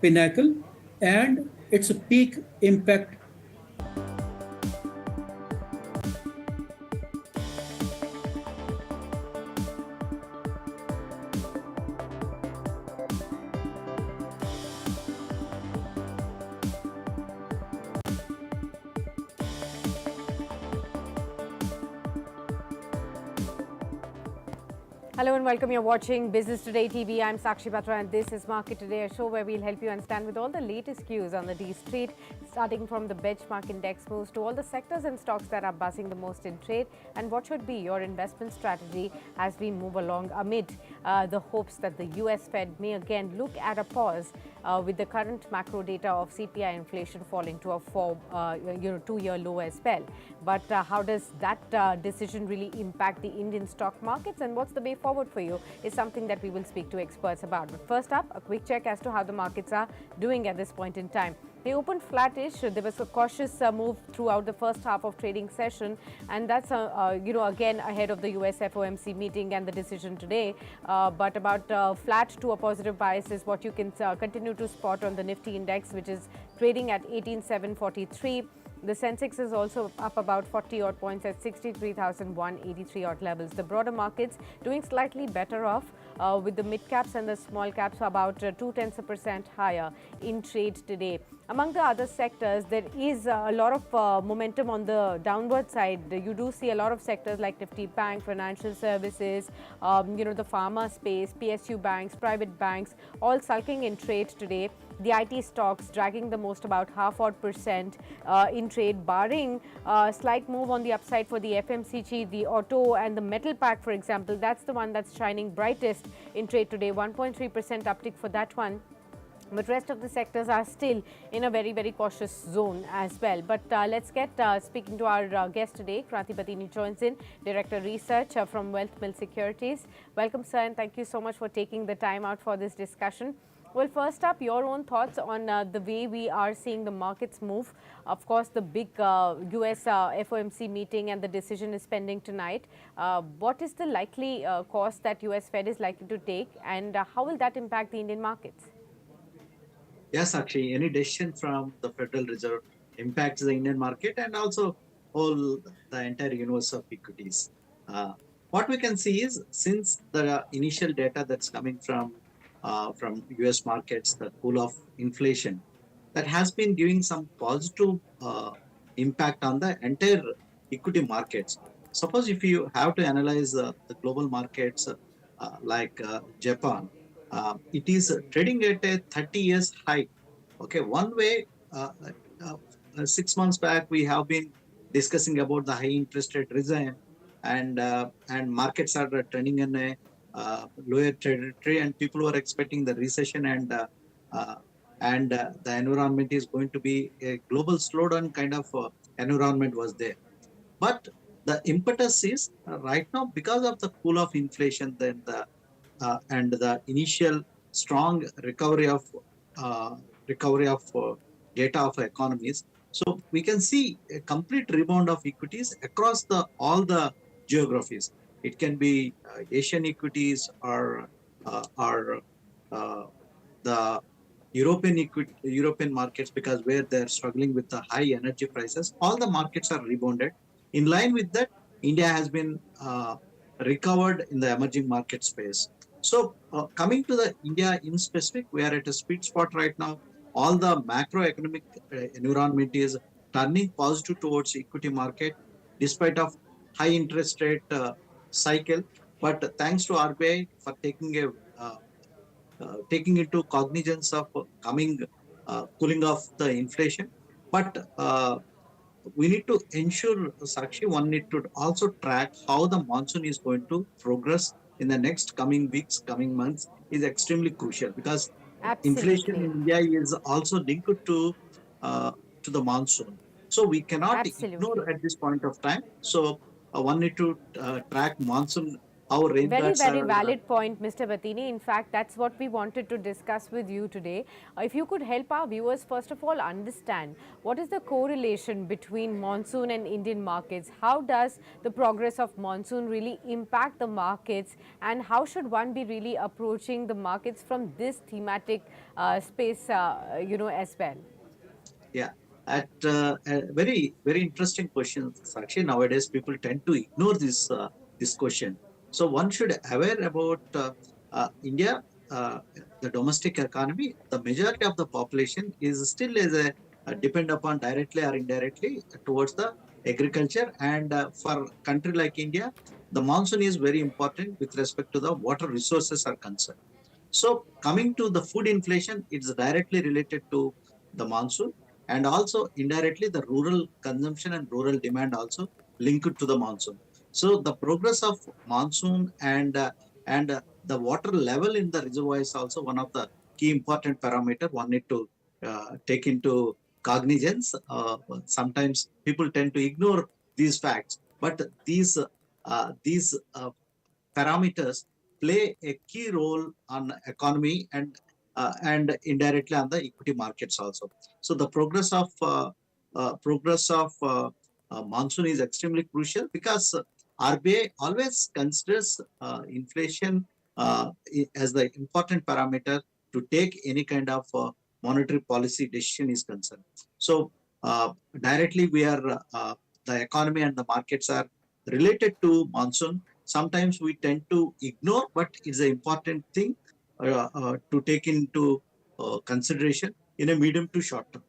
pinnacle and its peak impact. Hello and welcome. You're watching Business Today TV. I'm Sakshi Batra and this is Market Today, a show where we'll help you understand with all the latest cues on the D Street, starting from the benchmark index moves to all the sectors and stocks that are buzzing the most in trade, and what should be your investment strategy as we move along amid the hopes that the US Fed may again look at a pause with the current macro data of CPI inflation falling to a 2-year low as well. But how does that decision really impact the Indian stock markets, and what's the way forward for you is something that we will speak to experts about. But first up, a quick check as to how the markets are doing at this point in time. They opened flattish. There was a cautious move throughout the first half of trading session, and that's again ahead of the US FOMC meeting and the decision today. But about flat to a positive bias is what you can continue to spot on the Nifty index, which is trading at 18,743. The Sensex is also up about 40 odd points at 63,183 odd levels. The broader markets doing slightly better off, with the mid caps and the small caps about 0.2% higher in trade today. Among the other sectors, there is a lot of momentum on the downward side. You do see a lot of sectors like Nifty Bank, financial services, the pharma space, PSU banks, private banks, all sulking in trade today. The IT stocks dragging the most, about half odd percent in trade, barring slight move on the upside for the FMCG, the auto and the metal pack, for example. That's the one that's shining brightest in trade today, 1.3% uptick for that one. But rest of the sectors are still in a very, very cautious zone as well. But let's get speaking to our guest today. Kranti Batini joins in, Director Research from Wealth Mill Securities. Welcome, sir, and thank you so much for taking the time out for this discussion. Well, first up, your own thoughts on the way we are seeing the markets move. Of course, the big US FOMC meeting and the decision is pending tonight. What is the likely course that US Fed is likely to take, and how will that impact the Indian markets? Yes, actually, any decision from the Federal Reserve impacts the Indian market and also whole the entire universe of equities. What we can see is, since the initial data that's coming from US markets, the cool of inflation, that has been giving some positive impact on the entire equity markets. Suppose if you have to analyze the global markets like Japan, it is trading at a 30 years high. Okay, one way, 6 months back we have been discussing about the high interest rate regime, and markets are trending in a lower trajectory, and people were expecting the recession, uh, and the environment is going to be a global slowdown kind of environment was there. But the impetus is right now, because of the cool of inflation, then the and the initial strong uh, recovery of data of economies. So we can see a complete rebound of equities across the all the geographies. It can be Asian equities or uh, the European markets, because where they're struggling with the high energy prices, all the markets are rebounded. In line with that, India has been recovered in the emerging market space. So coming to the India in specific, we are at a sweet spot right now. All the macroeconomic environment is turning positive towards equity market, despite of high interest rate cycle. But thanks to RBI for taking into cognizance of coming cooling off the inflation. But we need to ensure, Sakshi, one need to also track how the monsoon is going to progress in the next coming weeks, coming months is extremely crucial, because inflation in Absolutely. India is also linked uh, to the monsoon. So we cannot ignore Absolutely. at this point of time. So one need to track monsoon how rain Very, guards very are. valid point, Mr. Batini. In fact, that's what we wanted to discuss with you today. If you could help our viewers, first of all, understand what is the correlation between monsoon and Indian markets? How does the progress of monsoon really impact the markets? And how should one be really approaching the markets from this thematic space, as well? Yeah, at a very interesting question, Sakshi. Nowadays, people tend to ignore this question. So one should aware about India, the domestic economy. The majority of the population is depend upon directly or indirectly towards the agriculture, and for country like India, the monsoon is very important with respect to the water resources are concerned. So coming to the food inflation, it's directly related to the monsoon, and also indirectly the rural consumption and rural demand also linked to the monsoon. So the progress of monsoon and the water level in the reservoir is also one of the key important parameter one need to take into cognizance. Sometimes people tend to ignore these facts, but these parameters play a key role on economy and indirectly on the equity markets also. So the progress of monsoon is extremely crucial because RBI always considers inflation as the important parameter to take any kind of monetary policy decision is concerned. So directly we are the economy and the markets are related to monsoon. Sometimes we tend to ignore, but it's an important thing to take into consideration in a medium to short term.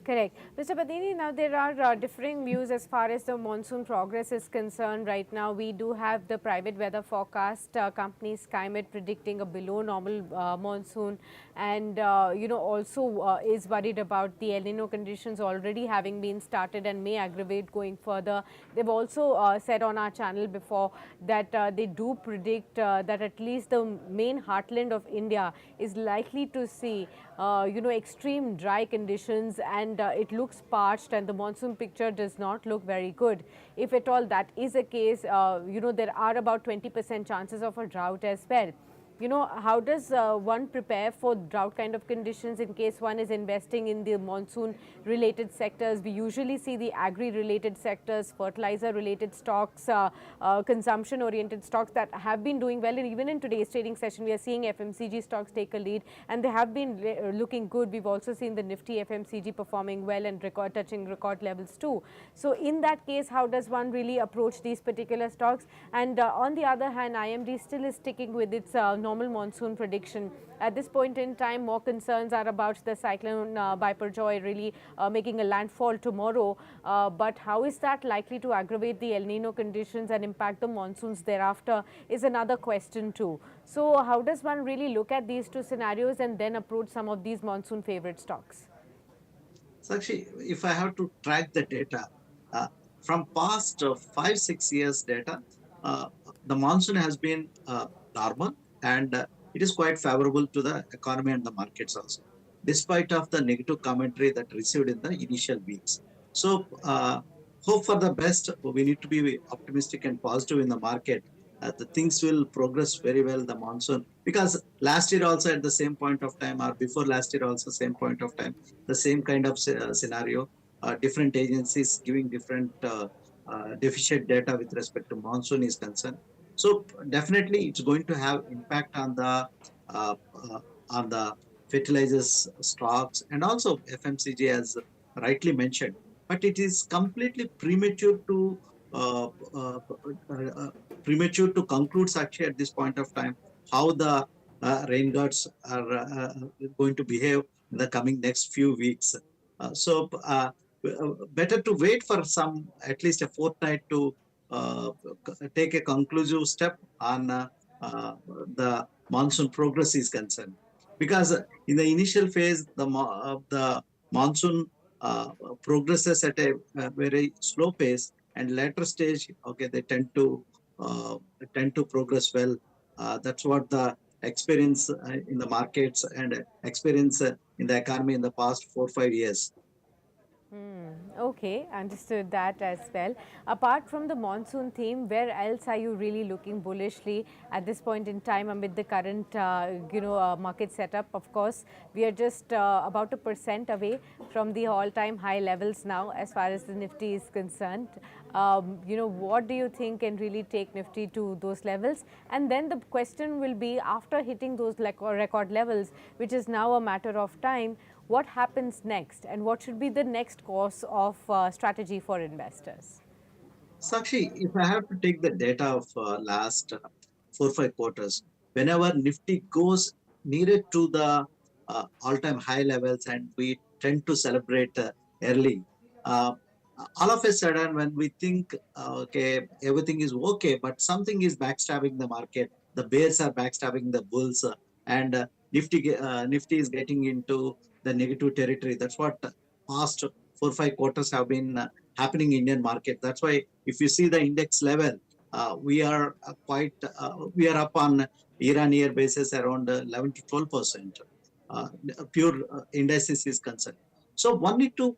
Correct. Mr. Padini, now there are differing views as far as the monsoon progress is concerned. Right now, we do have the private weather forecast company SkyMet predicting a below normal monsoon, and also is worried about the El Nino conditions already having been started and may aggravate going further. They've also said on our channel before that they do predict that at least the main heartland of India is likely to see extreme dry conditions, and it looks parched, and the monsoon picture does not look very good. If at all that is the case, there are about 20% chances of a drought as well. How does one prepare for drought kind of conditions in case one is investing in the monsoon related sectors? We usually see the agri related sectors, fertilizer related stocks, consumption oriented stocks that have been doing well, and even in today's trading session we are seeing FMCG stocks take a lead, and they have been looking good. We've also seen the Nifty FMCG performing well and touching record levels too. So in that case, how does one really approach these particular stocks? And on the other hand, IMD still is sticking with its normal monsoon prediction. At this point in time, more concerns are about the cyclone Biparjoy really making a landfall tomorrow. But how is that likely to aggravate the El Nino conditions and impact the monsoons thereafter is another question too. So how does one really look at these two scenarios and then approach some of these monsoon favorite stocks? So actually, if I have to track the data uh, from past 5 6 years data, uh, the monsoon has been normal, and it is quite favorable to the economy and the markets also, despite of the negative commentary that received in the initial weeks. So hope for the best. We need to be optimistic and positive in the market. The things will progress very well. The monsoon, because last year also at the same point of time, or before last year also same point of time, the same kind of scenario. Different agencies giving different deficient data with respect to monsoon is concerned. So definitely, it's going to have impact uh, uh, on the fertilizers stocks and also FMCG as rightly mentioned. But it is completely uh, uh, uh, premature to conclude actually at this point of time how the rain guards are going to behave in the coming next few weeks. Better to wait for some at least a fortnight to take a conclusive step on the monsoon progress is concerned. Because in the initial phase, the monsoon progresses at a very slow pace, and later stage, okay, they uh, tend to progress well. That's what the experience in the markets and experience in the economy in the past 4 5 years. Okay, understood that as well. Apart from the monsoon theme, where else are you really looking bullishly at this point in time amid the current, market setup? Of course, we are just about a percent away from the all-time high levels now, as far as the Nifty is concerned. What do you think can really take Nifty to those levels? And then the question will be, after hitting those record levels, which is now a matter of time, what happens next and what should be the next course of strategy for investors? Sakshi, if I have to take the data of last 4 5 quarters, whenever Nifty goes nearer to the all-time high levels and we tend to celebrate early, uh, all of a sudden when we think, okay, everything is okay, but something is backstabbing the market. The bears are backstabbing the bulls, and Nifty is getting into the negative territory. That's what past 4 5 quarters have been happening in Indian market. That's why if you see the index level, we are we are up on year-on-year basis around 11 to 12%. Pure indices is concerned. So one need to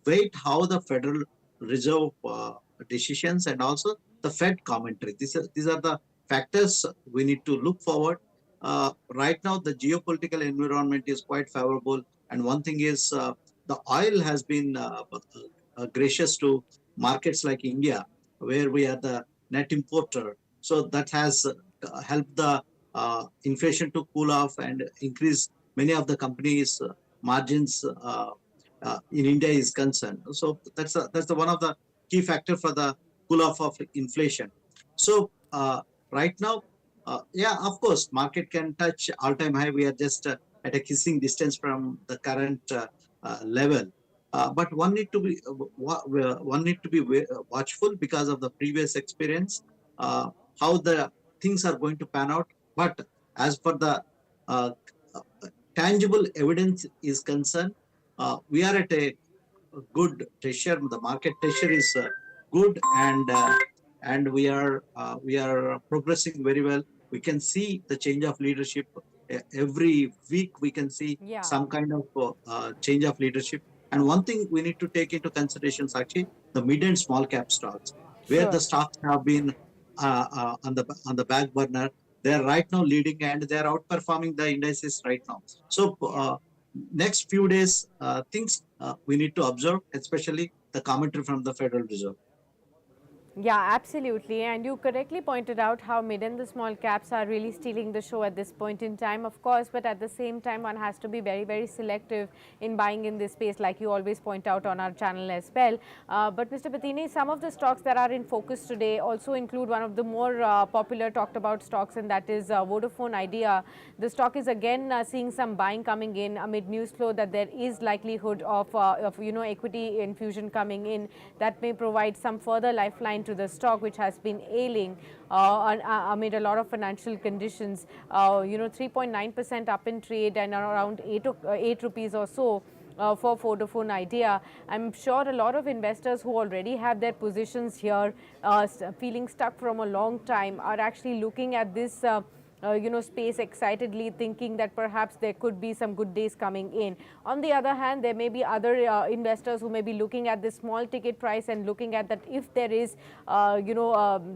wait how the Federal Reserve decisions and also the Fed commentary. These are the factors we need to look forward. Right now, the geopolitical environment is quite favorable, and one thing is the oil has been gracious to markets like India, where we are the net importer. So that has helped the inflation to cool off and increase many of the companies' margins in India is concerned. So that's the one of the key factor for the cool off of inflation. So right now, yeah, of course, market can touch all-time high. We are just at a kissing distance from the current level. But one need to be watchful because of the previous experience, uh, how the things are going to pan out. But as for the uh, tangible evidence is concerned, we are at a good treasure. The market treasure is good, and we are progressing very well. We can see the change of leadership every week. We can see Yeah, some kind of change of leadership. And one thing we need to take into consideration, actually, the mid and small cap stocks, where the sure. stocks have been on the back burner. They are right now leading, and they are outperforming the indices right now. So Yeah. next few days, things we need to observe, especially the commentary from the Federal Reserve. Yeah, absolutely. And you correctly pointed out how mid and the small caps are really stealing the show at this point in time, of course. But at the same time, one has to be very, very selective in buying in this space, like you always point out on our channel as well. But Mr. Patini, some of the stocks that are in focus today also include one of the more popular talked about stocks, and that is Vodafone Idea. The stock is again seeing some buying coming in amid news flow that there is likelihood of equity infusion coming in that may provide some further lifeline to the stock, which has been ailing amid a lot of financial conditions. 3.9% up in trade and around 8 rupees or so. For Vodafone Idea, I'm sure a lot of investors who already have their positions here, feeling stuck from a long time, are actually looking at this space excitedly, thinking that perhaps there could be some good days coming in. On the other hand, there may be other investors who may be looking at this small ticket price and looking at that if there is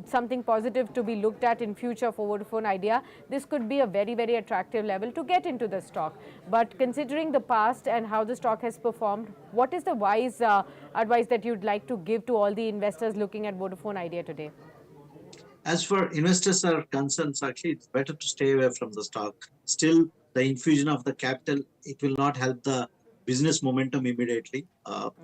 something positive to be looked at in future for Vodafone Idea, this could be a very, very attractive level to get into the stock. But considering the past and how the stock has performed, what is the wise advice that you'd like to give to all the investors looking at Vodafone Idea today? As for investors are concerned, actually, it's better to stay away from the stock. Still, the infusion of the capital, it will not help the business momentum immediately.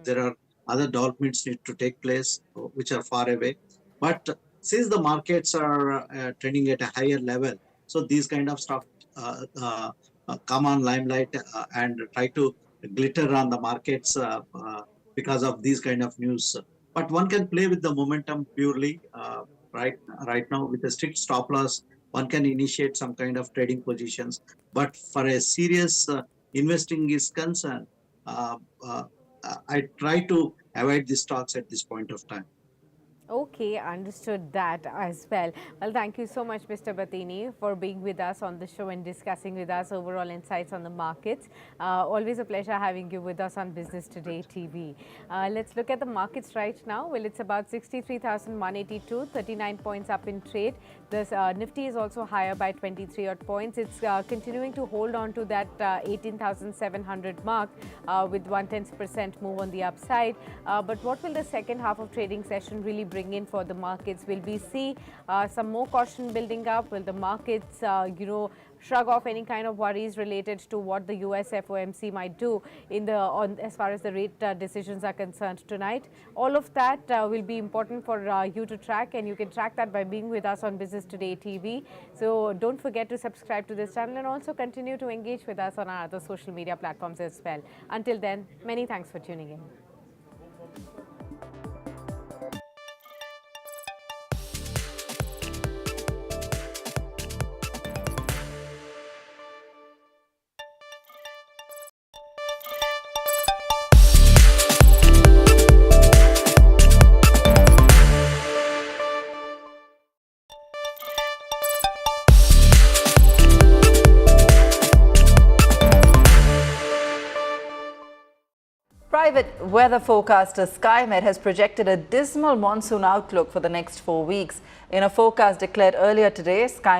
There are other developments need to take place, which are far away. But since the markets are trending at a higher level, so these kind of stock come on limelight and try to glitter on the markets because of these kind of news. But one can play with the momentum purely. Right right now, with a strict stop loss, one can initiate some kind of trading positions. But for a serious investing is concerned, uh, uh, I try to avoid the stocks at this point of time. Okay, understood that as well. Well, thank you so much, Mr. Batini, for being with us on the show and discussing with us overall insights on the markets. Always a pleasure having you with us on Business Today TV. Let's look at the markets right now. Well, it's about 63,182, 39 points up in trade. The Nifty is also higher by 23 odd points. It's continuing to hold on to that 18,700 mark with 1/10% move on the upside. But what will the second half of trading session really bring in for the markets? Will we see some more caution building up? Will the markets, shrug off any kind of worries related to what the US FOMC might do as far as the rate decisions are concerned tonight? All of that will be important for you to track, and you can track that by being with us on Business Today TV. So don't forget to subscribe to this channel and also continue to engage with us on our other social media platforms as well. Until then, many thanks for tuning in. Private weather forecaster SkyMet has projected a dismal monsoon outlook for the next 4 weeks. In a forecast declared earlier today, SkyMet